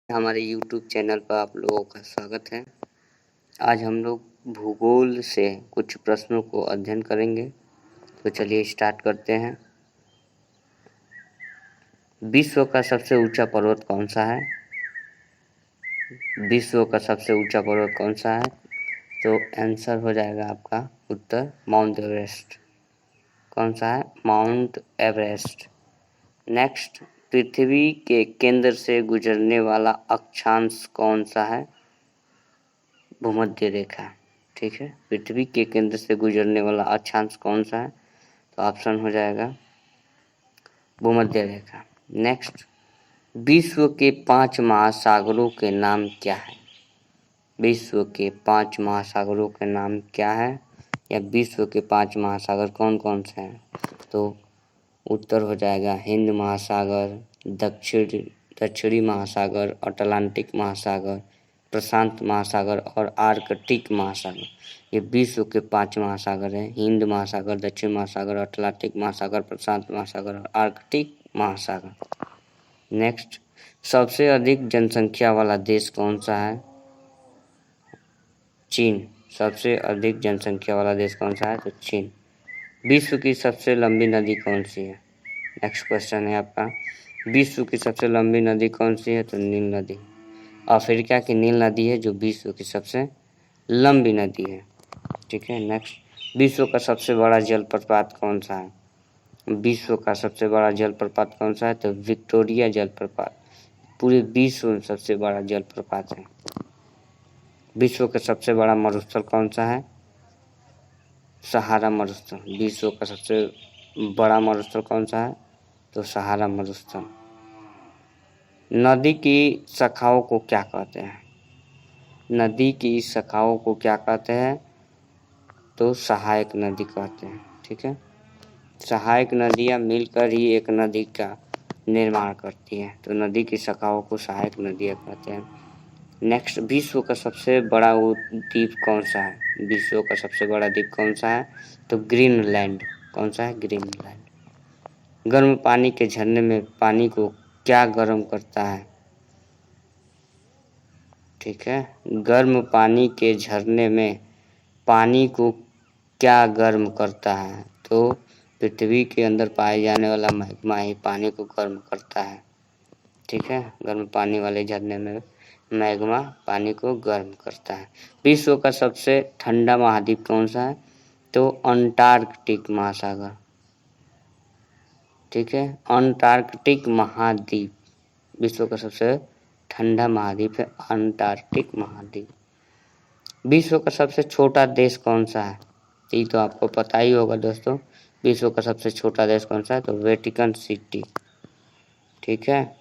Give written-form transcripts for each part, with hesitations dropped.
हमारे YouTube channel पर आप लोगों का स्वागत है। आज हम लोग भूगोल से कुछ प्रश्नों को अध्ययन करेंगे। तो चलिए स्टार्ट करते हैं। विश्व का सबसे ऊंचा पर्वत कौन सा है? विश्व का सबसे ऊंचा पर्वत कौन सा है? तो आंसर हो जाएगा आपका उत्तर माउंट एवरेस्ट। कौन सा है? Mount Everest. नेक्स्ट, पृथ्वी के केंद्र से गुजरने वाला अक्षांश कौन सा है? भूमध्य रेखा। ठीक है, पृथ्वी के केंद्र से गुजरने वाला अक्षांश कौन सा है? तो ऑप्शन हो जाएगा भूमध्य रेखा। नेक्स्ट, विश्व के 5 महासागरों के नाम क्या है? विश्व के 5 महासागरों के नाम क्या है, या विश्व के 5 महासागर कौन कौन से हैं? तो उत्तर हो जाएगा हिंद महासागर, दक्षिणी महासागर, अटलांटिक महासागर, प्रशांत महासागर और आर्कटिक महासागर। ये विश्व के 5 महासागर हैं। हिंद महासागर, दक्षिण महासागर, अटलांटिक महासागर, प्रशांत महासागर और आर्कटिक महासागर। नेक्स्ट, सबसे अधिक जनसंख्या वाला देश कौन सा है? चीन। सबसे अधिक जनसंख्या वाला देश कौन सा है? तो चीन। विश्व की सबसे लंबी नदी कौन सी है? नेक्स्ट क्वेश्चन है आपका, विश्व की सबसे लंबी नदी कौन सी है? तो नील नदी। अफ्रीका की नील नदी है जो विश्व की सबसे लंबी नदी है। ठीक है। नेक्स्ट, विश्व का सबसे बड़ा जलप्रपात कौन सा है? विश्व का सबसे बड़ा जलप्रपात कौन सा है? तो विक्टोरिया जलप्रपात पूरे विश्व में सबसे बड़ा जलप्रपात है। विश्व का सबसे बड़ा मरुस्थल कौन सा है? सहारा मरुस्थल। विश्व का सबसे बड़ा मरुस्थल कौन सा है? तो सहारा मरुस्थल। नदी की शाखाओं को क्या कहते हैं? नदी की शाखाओं को क्या कहते हैं? तो सहायक नदी कहते हैं। ठीक है, सहायक नदियाँ मिलकर ही एक नदी का निर्माण करती हैं, तो नदी की शाखाओं को सहायक नदियाँ कहते हैं। नेक्स्ट, विश्व का सबसे बड़ा द्वीप कौन सा है? विश्व का सबसे बड़ा द्वीप कौन सा है? तो ग्रीनलैंड। कौन सा है? ग्रीनलैंड। गर्म पानी के झरने में पानी को क्या गर्म करता है? ठीक है, गर्म पानी के झरने में पानी को क्या गर्म करता है? तो पृथ्वी के अंदर पाए जाने वाला मैग्मा ही पानी को गर्म करता है। ठीक है, गर्म पानी वाले झरने में मैग्मा पानी को गर्म करता है। विश्व का सबसे ठंडा महाद्वीप कौन सा है? तो अंटार्कटिक महासागर। ठीक है, अंटार्कटिक महाद्वीप विश्व का सबसे ठंडा महाद्वीप है, अंटार्कटिक महाद्वीप। विश्व का सबसे छोटा देश कौन सा है? ये तो आपको पता ही होगा दोस्तों, विश्व का सबसे छोटा देश कौन सा है? तो वेटिकन सिटी। ठीक है,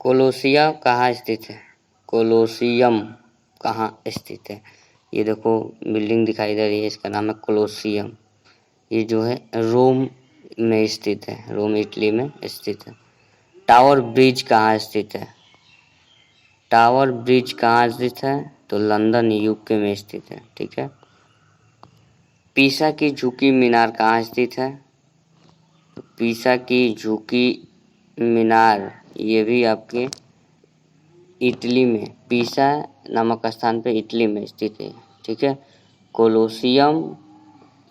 कोलोसियम कहाँ स्थित है? कोलोसियम कहाँ स्थित है? ये देखो बिल्डिंग दिखाई दे रही है, इसका नाम है कोलोसियम। ये जो है रोम में स्थित है, रोम इटली में स्थित है। टावर ब्रिज कहाँ स्थित है? टावर ब्रिज कहाँ स्थित है? तो लंदन यूके में स्थित है। ठीक है, पीसा की झुकी मीनार कहाँ स्थित है? तो पीसा की झुकी मीनार ये भी आपके इटली में, पीसा नामक स्थान पे इटली में स्थित है। ठीक है, कोलोसियम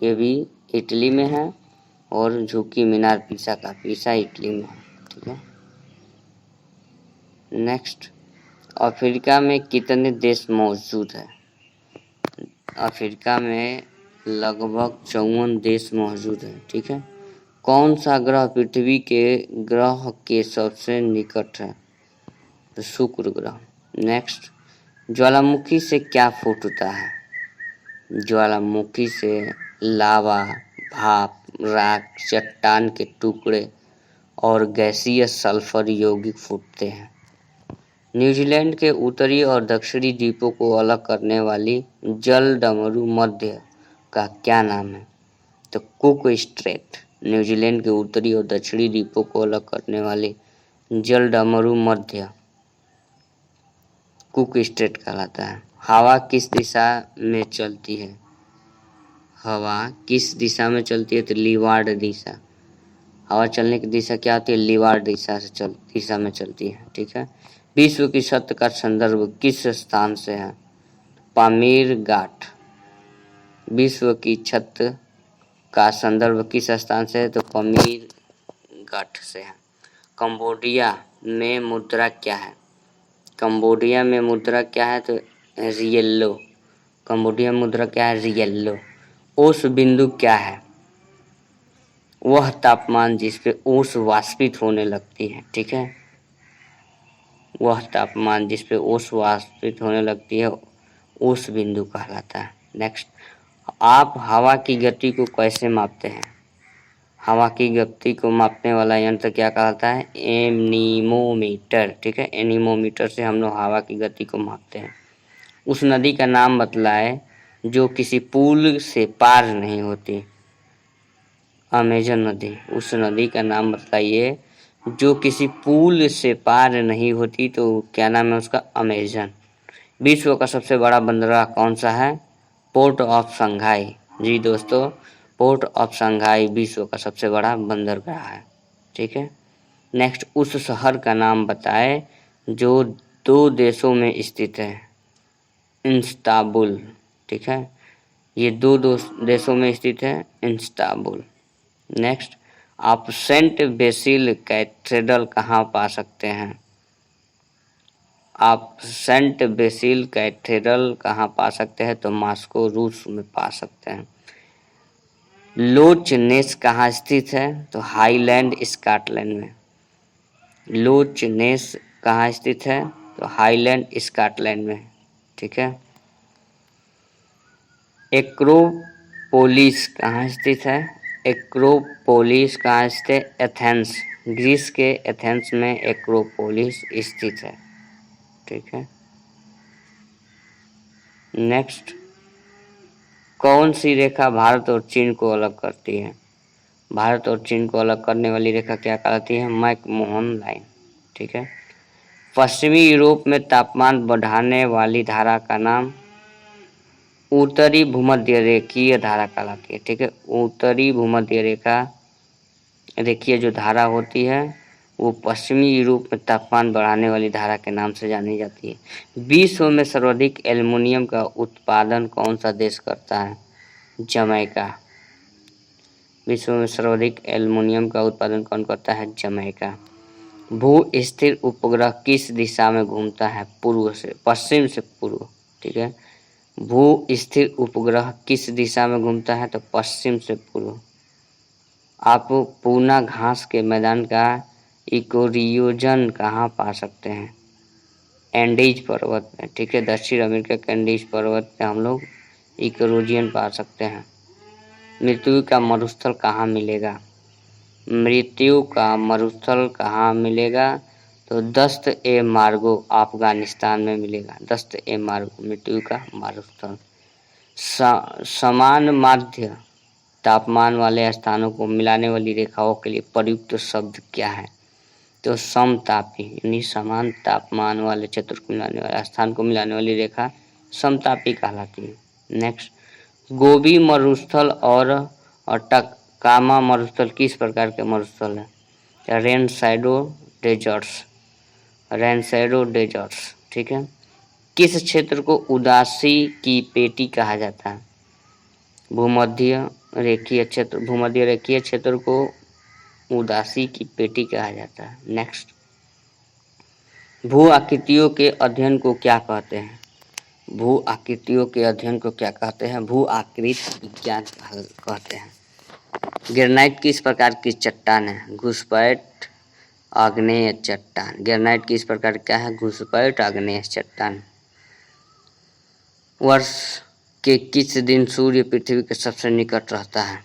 ये भी इटली में है और झुकी मीनार पीसा का, पीसा इटली में है। ठीक है। नेक्स्ट, अफ्रीका में कितने देश मौजूद है? अफ्रीका में लगभग 54 देश मौजूद है। ठीक है, कौन सा ग्रह पृथ्वी के ग्रह के सबसे निकट है? तो शुक्र ग्रह। नेक्स्ट, ज्वालामुखी से क्या फूटता है? ज्वालामुखी से लावा, भाप, राख, चट्टान के टुकड़े और गैसीय सल्फर यौगिक फूटते हैं। न्यूजीलैंड के उत्तरी और दक्षिणी द्वीपों को अलग करने वाली जलडमरू मध्य का क्या नाम है? तो कुक स्ट्रेट। न्यूजीलैंड के उत्तरी और दक्षिणी द्वीपों को अलग करने वाली जलडमरू मध्य कुक स्ट्रेट कहलाता है। हवा किस दिशा में चलती है? हवा किस दिशा में चलती है? तो लीवार्ड दिशा। हवा चलने की दिशा क्या होती है? लीवार्ड दिशा में चलती है। ठीक है। विश्व की छत का संदर्भ किस स्थान से है? पामीर घाट। विश्व की छत का संदर्भ किस स्थान से है? तो पामीर घाट से है। कंबोडिया में मुद्रा क्या है? कंबोडिया में मुद्रा क्या है? तो रियल्लो। कंबोडिया मुद्रा क्या है? रियल्लो। ओस बिंदु क्या है? वह तापमान जिस पे ओस वाष्पित होने लगती है। ठीक है। वह तापमान जिस पे ओस वाष्पित होने लगती है ओस बिंदु कहलाता है। नेक्स्ट, आप हवा की गति को कैसे मापते हैं? हवा की गति को मापने वाला यंत्र क्या कहलाता है? एनीमोमीटर। ठीक है। एनीमोमीटर से हम लोग हवा की गति को मापते हैं। उस नदी का नाम बतलाए जो किसी पुल से पार नहीं होती। अमेजन नदी। उस नदी का नाम बताइए जो किसी पुल से पार नहीं होती। तो क्या नाम है उसका? अमेजन। विश्व का सबसे बड़ा बंदरगाह कौन सा है? Port of Shanghai. जी दोस्तों, पोर्ट ऑफ शंघाई विश्व का सबसे बड़ा बंदरगाह है। ठीक है। नेक्स्ट, उस शहर का नाम बताए जो 2 देशों में स्थित है। इस्तांबुल। ठीक है। ये दो देशों में स्थित है, इस्तांबुल। नेक्स्ट, आप सेंट बेसिल कैथेड्रल कहाँ पा सकते हैं? आप सेंट बेसिल कैथेड्रल कहाँ पा सकते हैं? तो मॉस्को रूस में पा सकते हैं। लोच नेस कहाँ स्थित है? तो हाईलैंड स्कॉटलैंड में। लोच नेस कहाँ स्थित है? तो हाईलैंड स्कॉटलैंड में। ठीक है। एक्रोपोलिस कहाँ स्थित है? एक्रोपोलिस कहाँ स्थित है? एथेंस। ग्रीस के एथेंस में एक्रोपोलिस स्थित है। ठीक है। नेक्स्ट, कौन सी रेखा भारत और चीन को अलग करती है? भारत और चीन को अलग करने वाली रेखा क्या कहलाती है? McMahon line. ठीक है। पश्चिमी यूरोप में तापमान बढ़ाने वाली धारा का नाम उत्तरी भूमध्य रेखीय धारा कहलाती है। ठीक है। उत्तरी भूमध्य रेखीय जो धारा होती है वो पश्चिमी यूरोप में तापमान बढ़ाने वाली धारा के नाम से जानी जाती है। विश्व में सर्वाधिक एल्युमिनियम का उत्पादन कौन सा देश करता है? जमैका। विश्व में सर्वाधिक एल्युमिनियम का उत्पादन कौन करता है? जमैका। भू स्थिर उपग्रह किस दिशा में घूमता है? पूर्व से पश्चिम से पूर्व। ठीक है। भू स्थिर उपग्रह किस दिशा में घूमता है? तो पश्चिम से पूर्व। आप पूना घास के मैदान का इकोरियोजन कहाँ पा सकते हैं? एंडीज पर्वत में। ठीक है। दक्षिण अमेरिका के एंडीज पर्वत में हम लोग इकोरियोजन पा सकते हैं। मृत्यु का मरुस्थल कहाँ मिलेगा? मृत्यु का मरुस्थल कहाँ मिलेगा? तो दस्त ए मार्गो अफगानिस्तान में मिलेगा। दस्त ए मार्गो मृत्यु का मरुस्थल। समान माध्य तापमान वाले स्थानों को मिलाने वाली रेखाओं के लिए प्रयुक्त शब्द क्या है? तो समतापी, यानी समान तापमान वाले क्षेत्र को मिलाने वाले स्थान को मिलाने वाली रेखा समतापी कहलाती है। नेक्स्ट, गोबी मरुस्थल और टकामा मरुस्थल किस प्रकार के मरुस्थल है? रेनशैडो डेजर्ट्स। रेनशैडो डेजर्ट्स। ठीक है। किस क्षेत्र को उदासी की पेटी कहा जाता है? भूमध्य रेखीय क्षेत्र को उदासी की पेटी कहा जाता है। नेक्स्ट, भू आकृतियों के अध्ययन को क्या कहते हैं? भू आकृतियों के अध्ययन को क्या कहते हैं? भू आकृति विज्ञान कहते हैं। ग्रेनाइट किस प्रकार की चट्टान है? घुसपैठ आग्नेय चट्टान। ग्रेनाइट किस प्रकार का है? घुसपैठ आग्नेय चट्टान। वर्ष के किस दिन सूर्य पृथ्वी के सबसे निकट रहता है?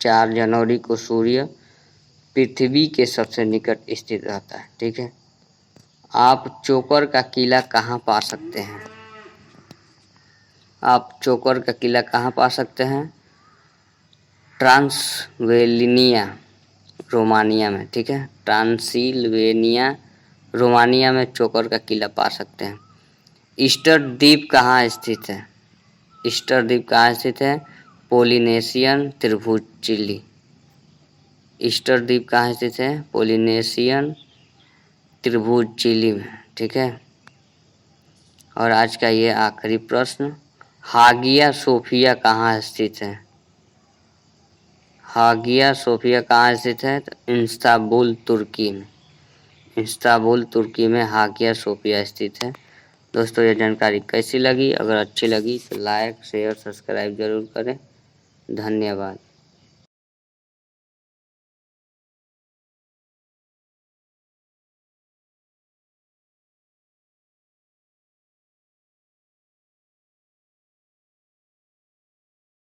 4 जनवरी को सूर्य पृथ्वी के सबसे निकट स्थित रहता है। ठीक है। आप चोकर का किला कहाँ पा सकते हैं? आप चोकर का किला कहाँ पा सकते हैं? ट्रांसवेलिनिया रोमानिया में। ठीक है। ट्रांसिल्वेनिया रोमानिया में चोकर का किला पा सकते हैं। ईस्टर द्वीप कहाँ स्थित है? ईस्टर द्वीप कहाँ स्थित है? पोलिनेशियन त्रिभुज चिली। ईस्टर द्वीप कहाँ स्थित है? पोलिनेशियन त्रिभुज चिली में, ठीक है। और आज का ये आखिरी प्रश्न, हागिया सोफिया कहाँ स्थित है? हागिया सोफिया कहाँ स्थित है? तो इस्तांबुल तुर्की में, इस्तांबुल तुर्की में हागिया सोफिया स्थित है। दोस्तों ये जानकारी कैसी लगी? अगर अच्छी लगी तो लाइक शेयर सब्सक्राइब जरूर करें। धन्यवाद।